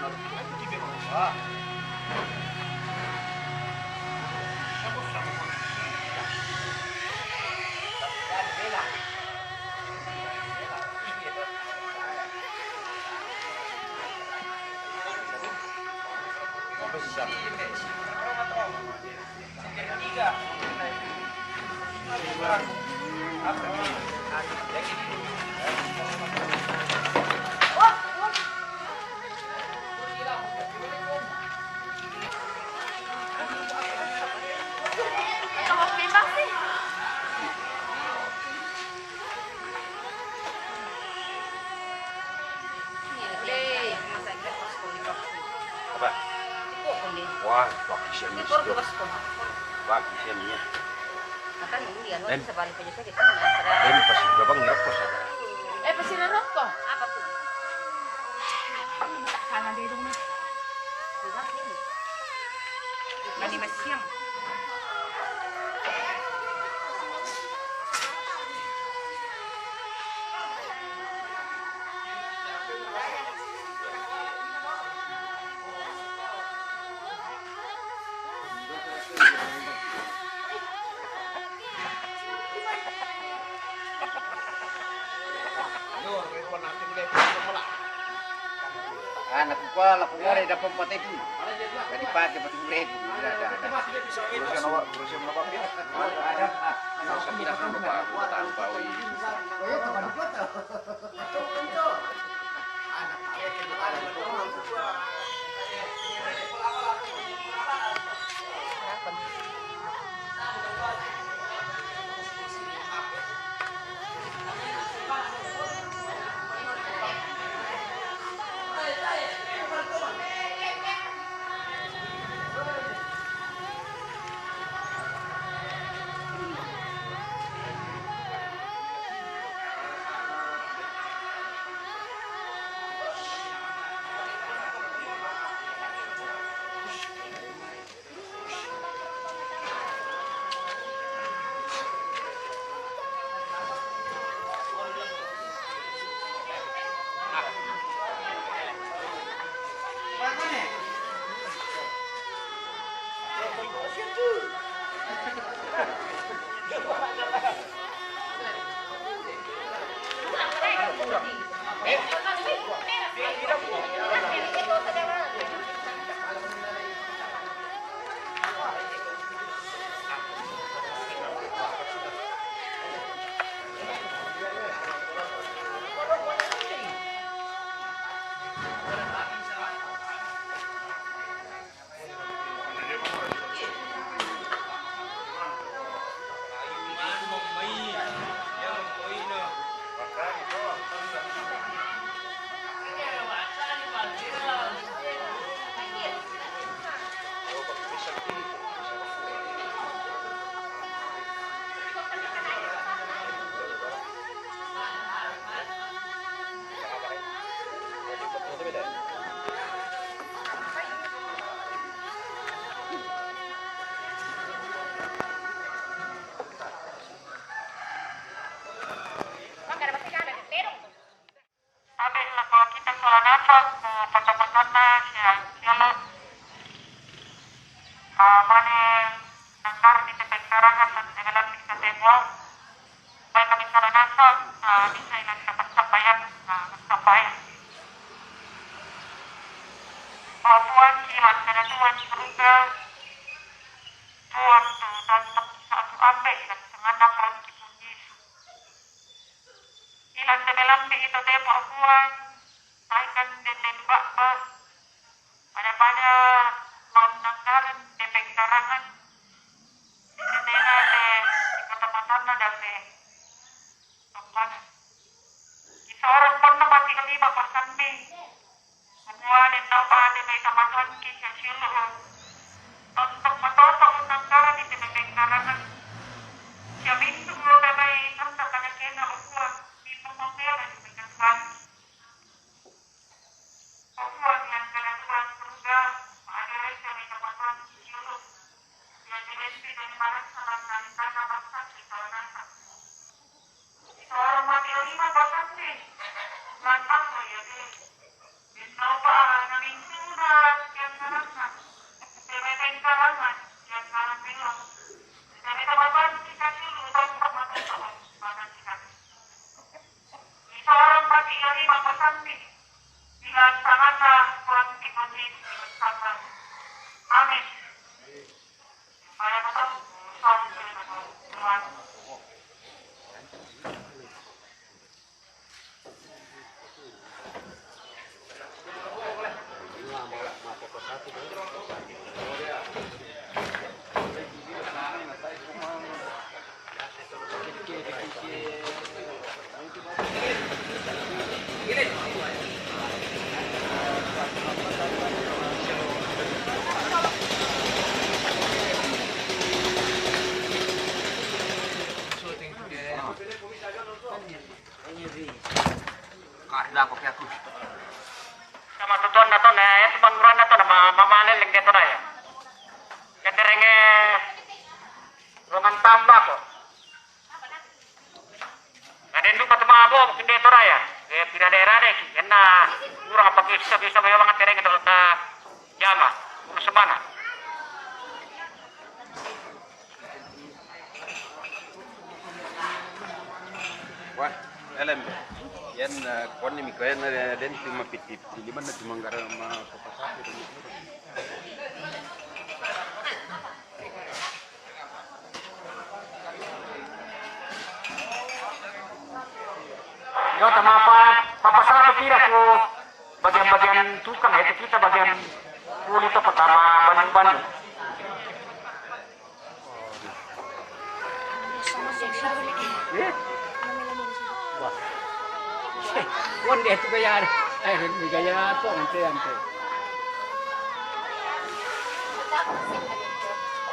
Wah, bagi siya niya. Akan hindi ano sa balik pa dyan sa kita. Pasti berapa ngerok kok ada. Pasinarap ko. Apa tuh? Sana din dong. Sudah ini. Mali masyam. Anak gua laku ngare dapat 4 itu. Jadi pagi pati murid ada. Berusia berapa pin? Ada. Kita kan bapak tanpa wi. Mantap loh ya, Dek. Bisa apa, nangis Kahit ako kaya ako. Sama tutuan na to na, ito banguran na to na mamaliling dito na yan. Katiring ruman tamba ko. Nadendo pa tumabo, mungkin dito na yan. Pinadera deh, yan na kurang pag-isa-bisa mo yung mga tiring ito na jama, kung sa mana. Wah, alam mo. Yan, kuwan ni Mikael na din yung mapitip. Hindi man na tumanggara mga kapasapit. Yo, tama papasarap tira ko bagian-bagian tukang, itu kita bagian kulit apa tama banyak-banyak. Wan dia tu gaya. Gaya apa ante.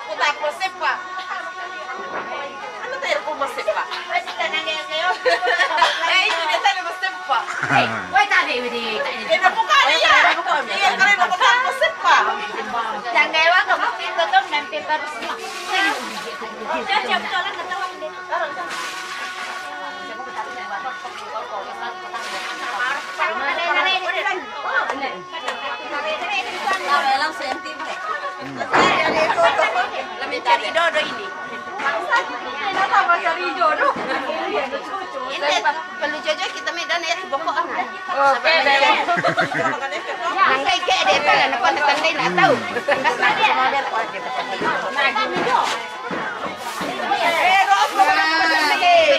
Puta, você pá. Ano tayo kung você pá? Ay, sila na ngayon kayo. Ay, hindi tayo você pá. Ay, wait, tabi, hindi. Ito po ka niya. Iya, kaya na po ka você pá. Yang gawa ka, makin ko to, nanti terus. Siap-siap, tolong natawag din. Lang sentim deh. Lebih cari jodoh ini. Kenapa cari jodoh? Ini perlu jodoh kita medan ya bokok anak. Oke deh. Yang kayak deh kan apa tandai nak tahu. Kasih dia. Nah gini dong.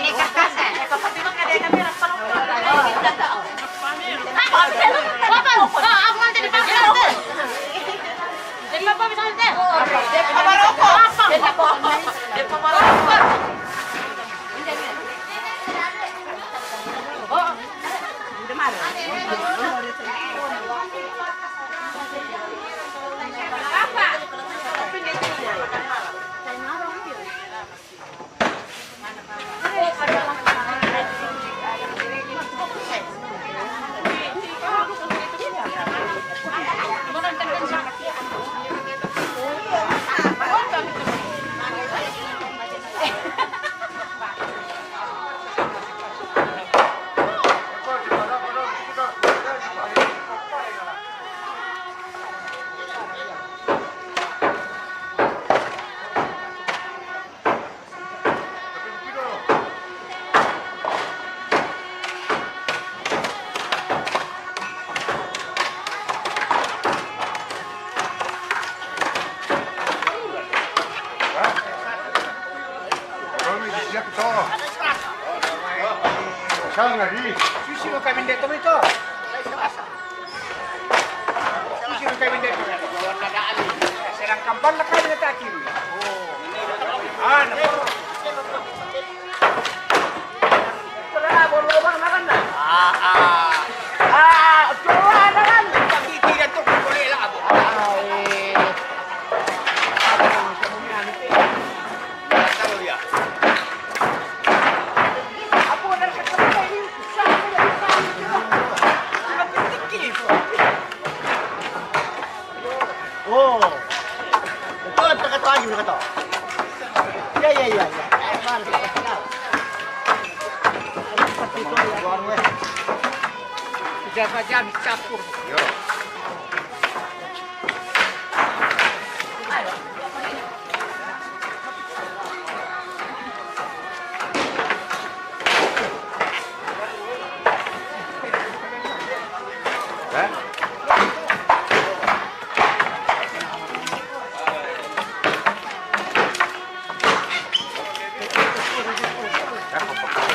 Ini kakasan. Tapi mah ada yang kamera kalau Bapak, aku mau jadi pakai jadi bapak bisa nanti. Bapak rokok. Bapak rokok. Oh, udah marah. Bapak. Sushi mo kami dito ito. Sushi mo kami dito. Serang kampal na kami natakin. Ah, napuro. Bolong na kan na. Coba na kan. Pagkitiran to kung boleh lang ako. Oh, betul kata lagi kata. Ya. Seperti itu ya. Jaga jam campur. Yo.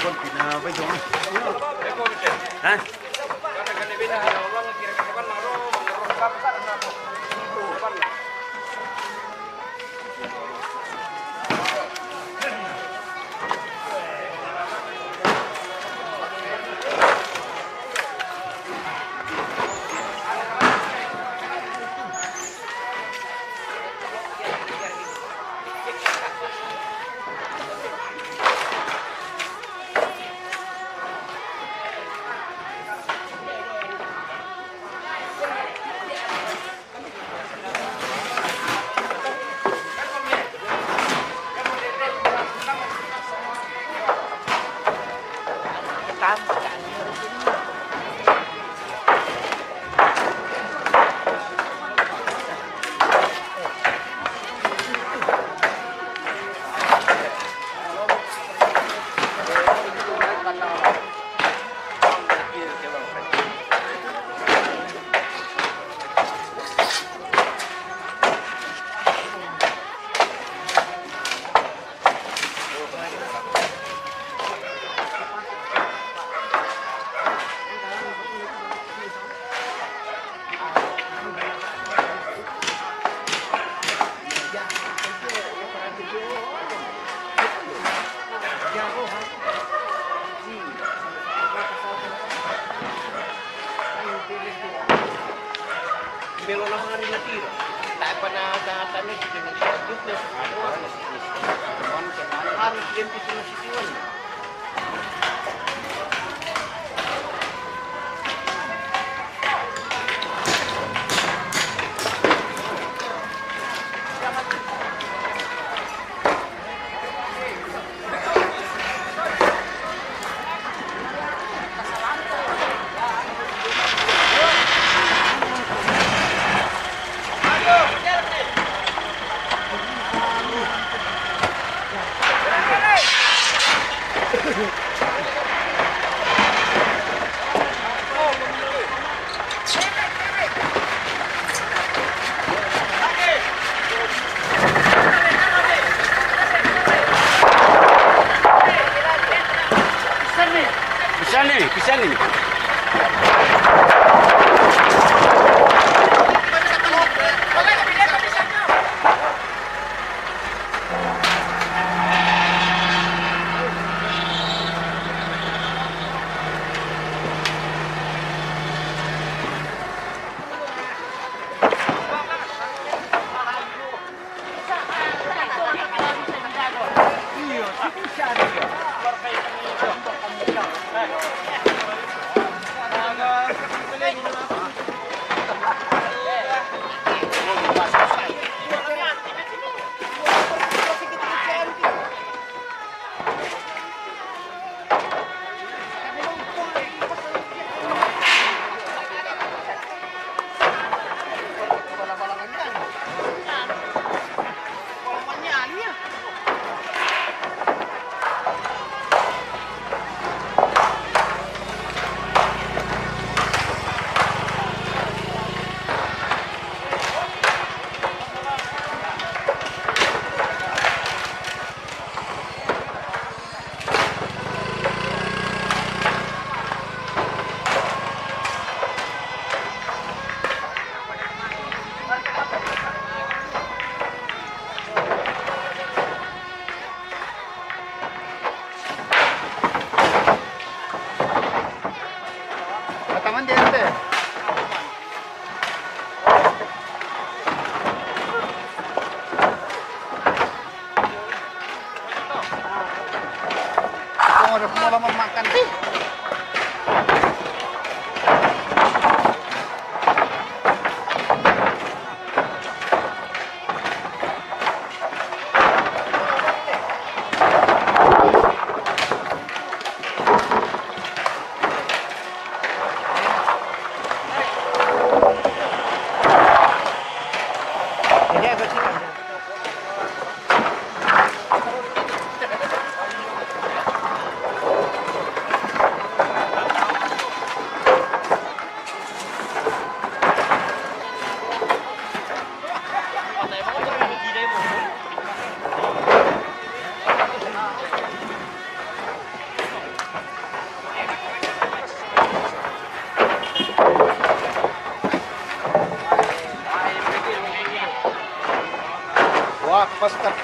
kon pina ba jong. Hah? Meron lang mga rin natira. Tayo pa na tanong si Jimmy sa Duples. Harus din po sila sitiwan. Pisan ini. Udah mulai memakan sih. pasukan.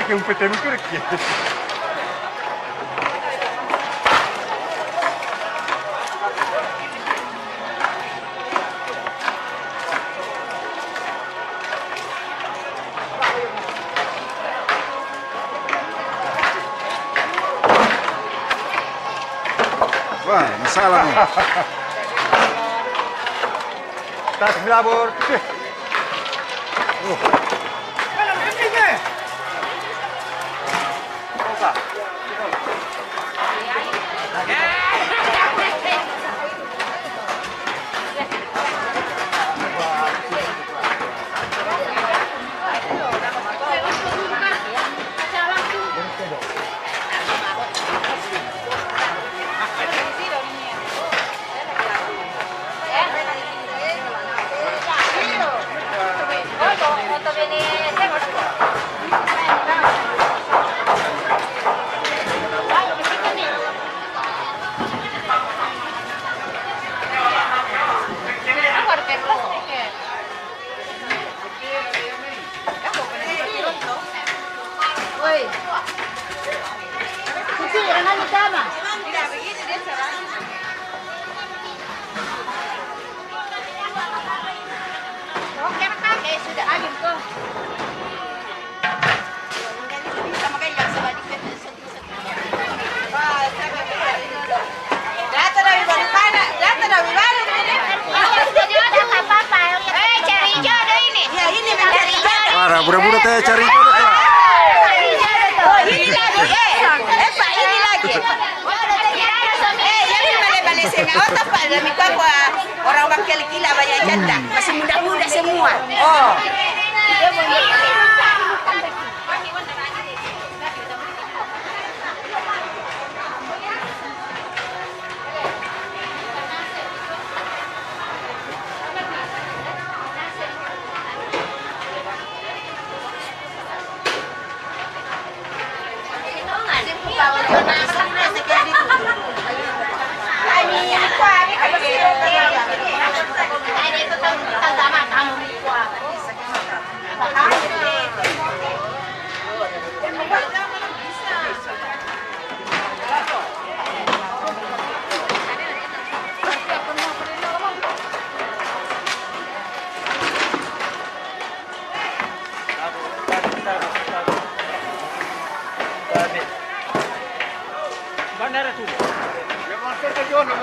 Che un peteno che Wah, masalah nih. Tas melabur. Oi. Cuci dengan sama. Tidak begini dia caranya. Oke, pakai sudah angin kok. Bisa makanya yang sebalik itu. Data dari mana? Data dari mana? Cari jodoh ini. Ya ini mencari jodoh. Parah, budak-budak teh cari jodoh lah. Oh ini lagi. Pak ini lagi. Jadi balik-balik sini. Oh tak demi kau orang wakil gila banyak janda. Masih muda-muda semua. Oh. Bandara tu. Ya masuk ke jono.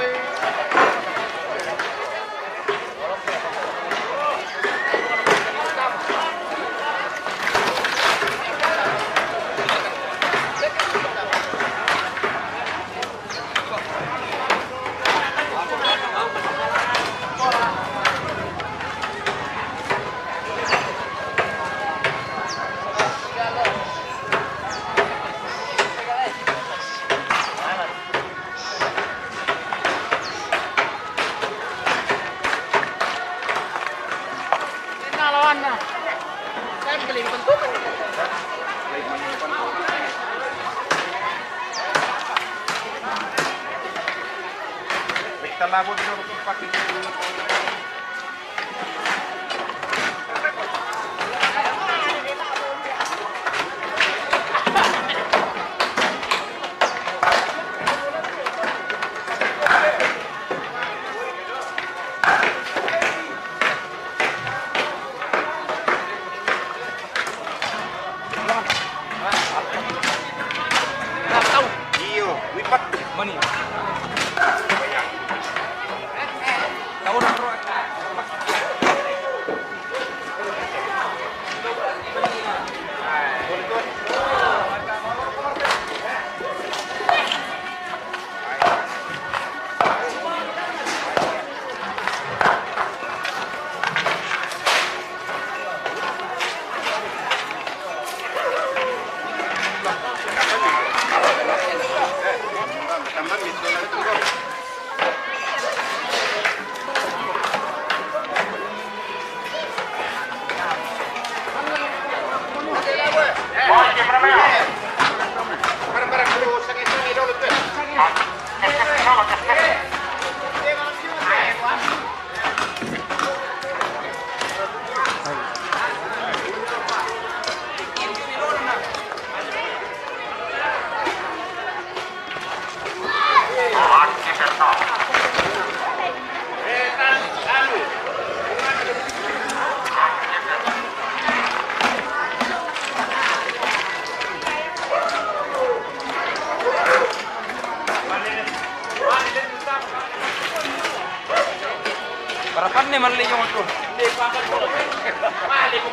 Kita labot dulu pakai. Iyo, lipat. Mani. Berapa nih mali yung ito? Hindi pa ako. Mali mo.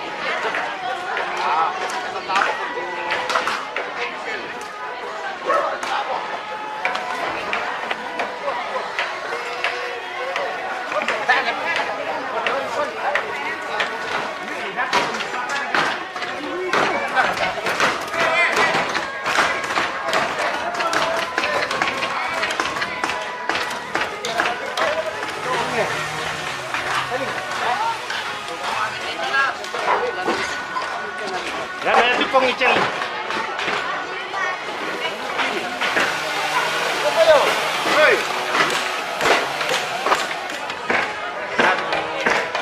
Yan, pong ichel. Hey.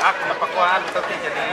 Aku napakuhaan ito jadi.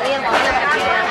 Iya, mau